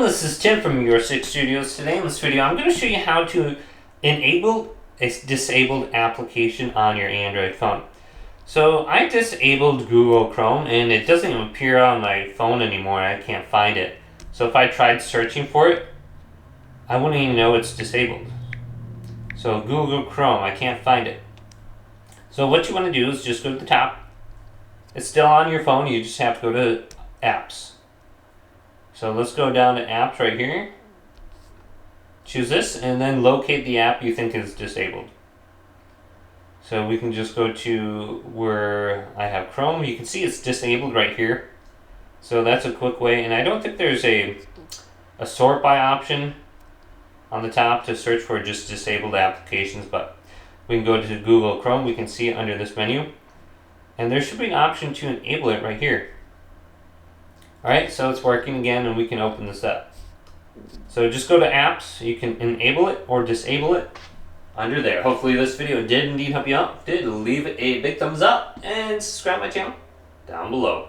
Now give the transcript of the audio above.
everyone, this is Tim from Your Six Studios. Today in this video I'm going to show you how to enable a disabled application on your Android phone. So I disabled Google Chrome and it doesn't even appear on my phone anymore. I can't find it. So if I tried searching for it, I wouldn't even know it's disabled. So Google Chrome, I can't find it. So what you want to do is just go to the top. It's still on your phone, you just have to go to apps. So let's go down to apps right here. Choose this and then locate the app you think is disabled. So we can just go to where I have Chrome. You can see it's disabled right here. So that's a quick way, and I don't think there's a sort by option on the top to search for just disabled applications, but we can go to Google Chrome. We can see it under this menu, and there should be an option to enable it right here. Alright, so it's working again and we can open this up. So just go to apps, you can enable it or disable it under there. Hopefully this video did indeed help you out. If it did, leave it a big thumbs up and subscribe to my channel down below.